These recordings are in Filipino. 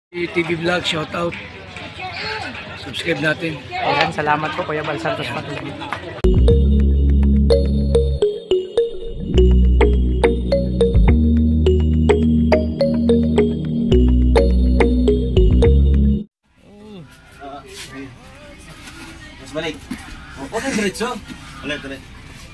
TV Vlog, shout out. Subscribe natin. Ayan, salamat po Kuya Bal Santos Patuloy. Mas balik. Okay, diretso. Ulit.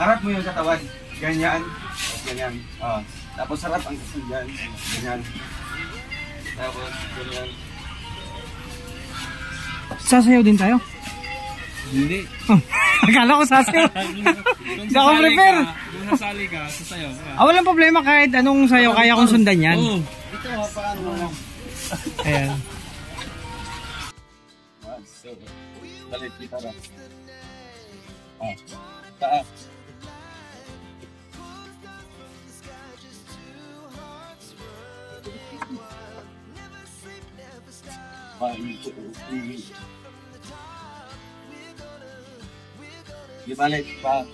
Harap mo yung katawan. Ganyan. Ganyan. Tapos harap ang katawan. Ganyan. Tapos ganyan. Sasayaw din tayo? Hindi. Akala ko sasayaw. Hindi ako prepare. Kung nasali ka, sasayaw ka. Walang problema kahit anong sayaw kaya kong sundan yan. Ito, paano mo? Ayan. So, balik kita ra. Taas. 1, 2, 3. Di balik pa.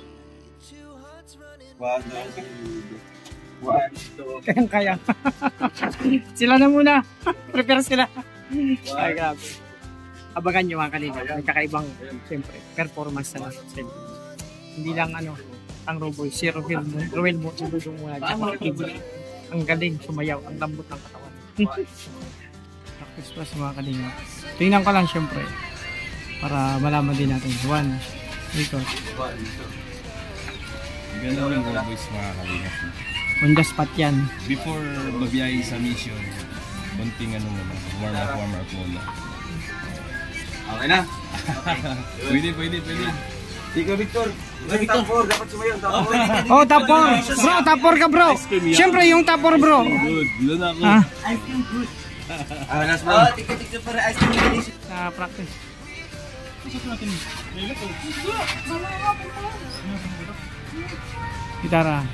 1, 2. Kaya. Sila na muna. Prepare sila. Ay, grabe. Abangan nyo mga kanina. May kakaibang, siyempre, performance na lang. Hindi lang ang Roboy. Si Ruel mo, sinudong muna. Ang galing, sumayaw. Ang lambot ng katawan. Practice plus mga kanina. Tingnan ko lang siyempre. Para malaman din natin. 1, ikot. Ganda ng Roboys mga kalingap. On the spot yan. Before mabiyahe sa mission, konting warm up muna. Okay na. Pwede. Ikaw, Victor. Top 4, dapat sumayaw. Oh, top 4. Bro, top 4 ka bro. Siyempre yung top 4 bro. Good, doon ako. Ha? Last bro. Tika para ice cream. Sa practice. Gitara.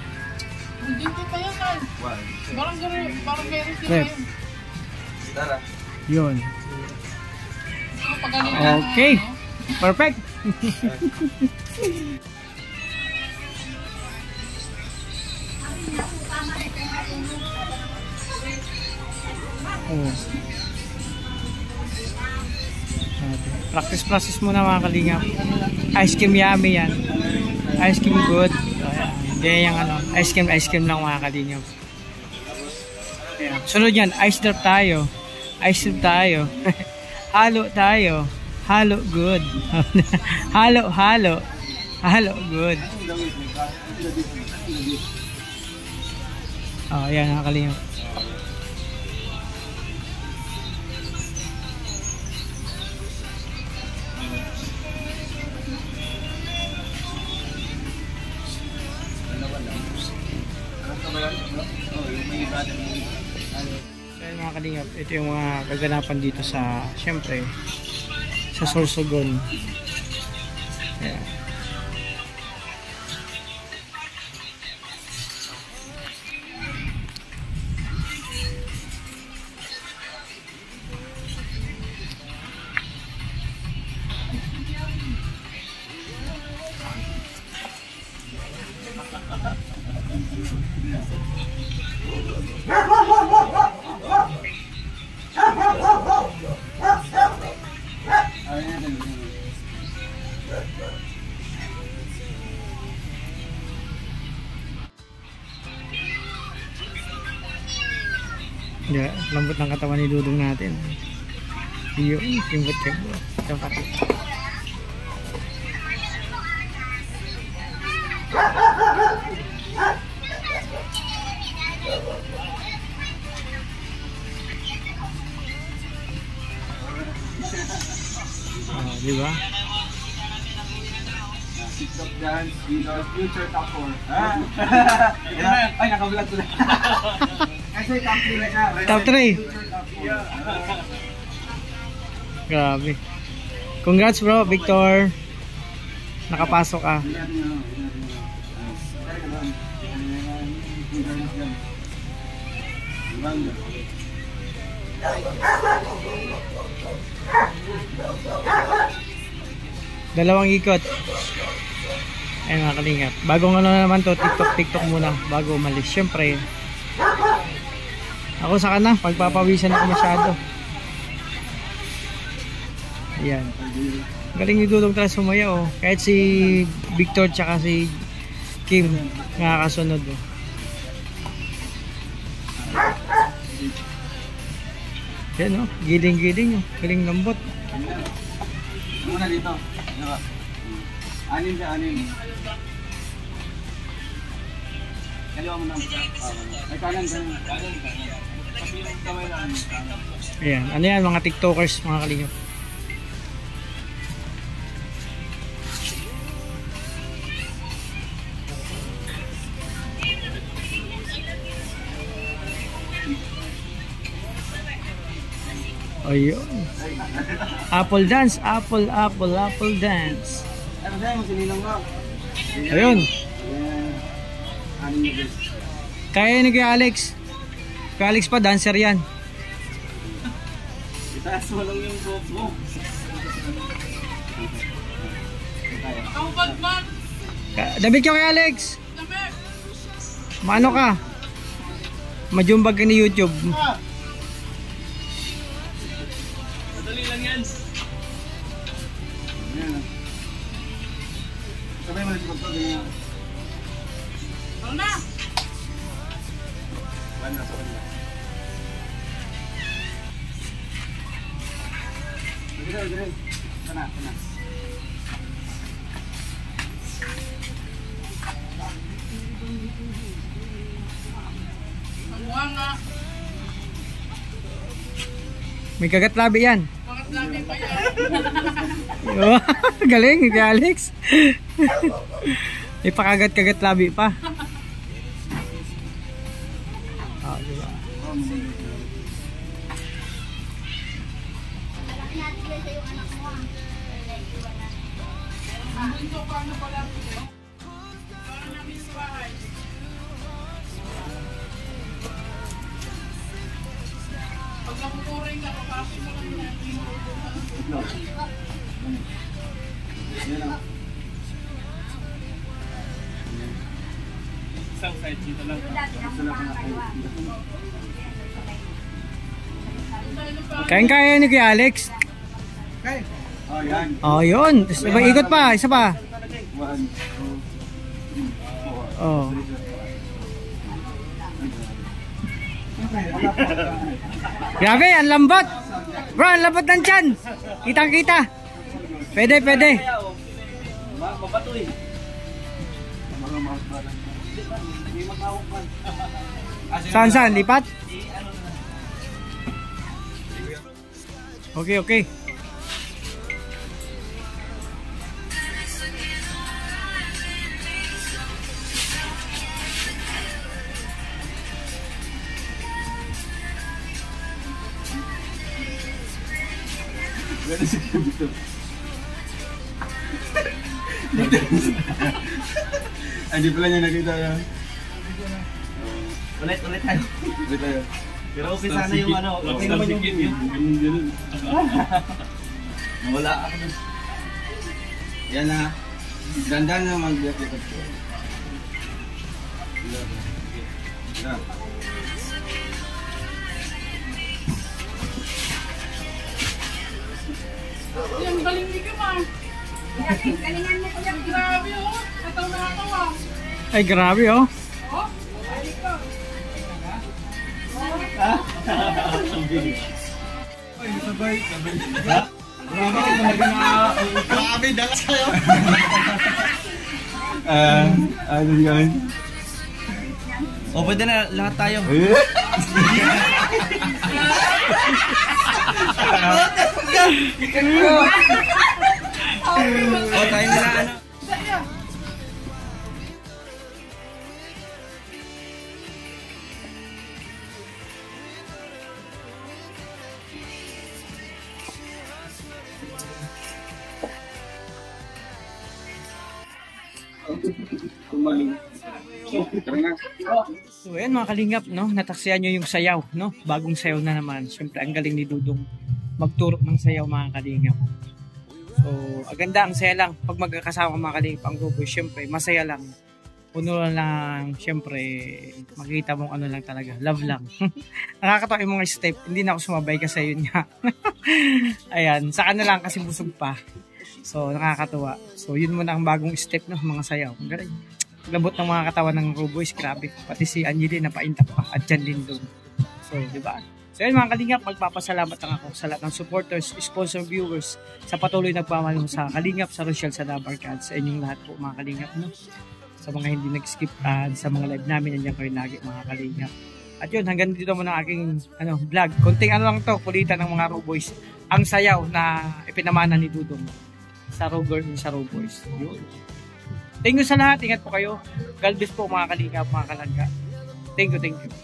Rep. Tara. Yun. Okay. Perfect. Oh. Practice muna mga kalingap. Ice cream yummy yan. Ice cream good. Hindi yung ice cream lang mga kalingap. Sunod yan, ice drop tayo. Ice cream tayo. Halo tayo. Halo good. Halo good. Oh, yan mga kalingap. Ayan mga kalingap, ito yung mga kaganapan dito sa, syempre, sa Sorsogon. Ayan. Yeah, lambot ng katawan ni Dudong natin. Yung timbot-timbot. Di ba? TikTok dance, future top 4. Ay, naka-vlog ko na. Kasi top 3 na siya. Top 3. Grabe. Congrats bro, Victor. Nakapasok ka. Dalawang ikot. Ayun mga kalingap. Bagong naman to, TikTok muna bago umalis. Siyempre, ako sa kana, pagpapawisan ako masyado. Ayan. Galing ni Dudong talaga sumaya oh. Kahit si Victor tsaka si Kim nakakasunod oh. Yan oh, giling-giling oh. Galing lambot. Muna dito. Anin siya, anin. Kaliwa mo na. Ay, kanan. Kasi yung kamay na kanan. Ayan, ano yan mga tiktokers mga kalingap. Ayun. Apple dance, apple dance. Ano sa'yo, sininong ko? Ayun. Anin niya guys. Kaya ni Kuya Alex. Kuya Alex pa, dancer yan. Itaas mo lang yung buhok mo. Dabit ka Kuya Alex. Maano ka? Majumbag ka ni YouTube. Madali lang yan. Ayan. Sabay mo na si Pagpag. Ano na? Wala sa kanya. Dali. Sana. May kagat labi yan. Oh, galing ni Kuya Alex. May pakagat-kagat labi pa. Ah, diba? Isang side dito lang. Kaya ni Kuya Alex. Okay. Oh, yan. Oh, yun. Ikot pa, isa pa. 1, 2, 3, 4. Oh. Grabe, ang lambot. Bro, ang lambot ng tiyan. Kitang-kita. Pwede. Mabatoy. Saan? Lipat? Okay. Hindi pala niya nakita yan. Ulit tayo. Pero okay sana yung ano. Okay naman yung Ganun. wala ako dun. Yan na. Dandan na mag-likod ko. Yan. Yung galing ni Kamang. Galingan mo ko yung grabe oh. Kataw na ako ah. Ay, grabe oh. Oh, balik ko. Grabe, dala sa'yo. Ano yan? O pwede na lahat tayo. O tayo nila ano. So ayan mga kalingap, no? Nataksiyan nyo yung sayaw, no? Bagong sayaw na naman. Siyempre ang galing ni Dudong magturo ng sayaw mga kalingap. So aganda, ang saya lang. Pag magkakasama mga kalingap ang grupo, siyempre masaya lang. puno lang, syempre, makikita mong ano lang talaga, love lang. Nakakatawa yung mga step, hindi na ako sumabay kasi yun nga. Ayan, sa na lang kasi busog pa. So, nakakatawa. So, yun muna ang bagong step, no, mga sayaw. Ang galing. Labot ng mga katawan ng Ruboys, grabe. Pati si Angeline, napaintap pa, at dyan din doon. So, di ba? So, yun mga Kalingap, magpapasalamat lang ako sa lahat ng supporters, sponsor, viewers, sa patuloy nagpamahal mo sa Kalingap, sa Rochelle, sa Dabarcad, sa inyong lahat po mga Kalingap, no? Sa mga hindi nag-skip sa mga live namin, nandiyan kayo lagi mga Kalingap. At yun, hanggang dito muna ang aking vlog. Konting lang to, kulitan ng mga Ruboys. Ang sayaw na ipinamana ni Dudong sa Ruboys. Yun. Thank you sa lahat, ingat po kayo. God bless po mga Kalingap, mga Kalangga. Thank you.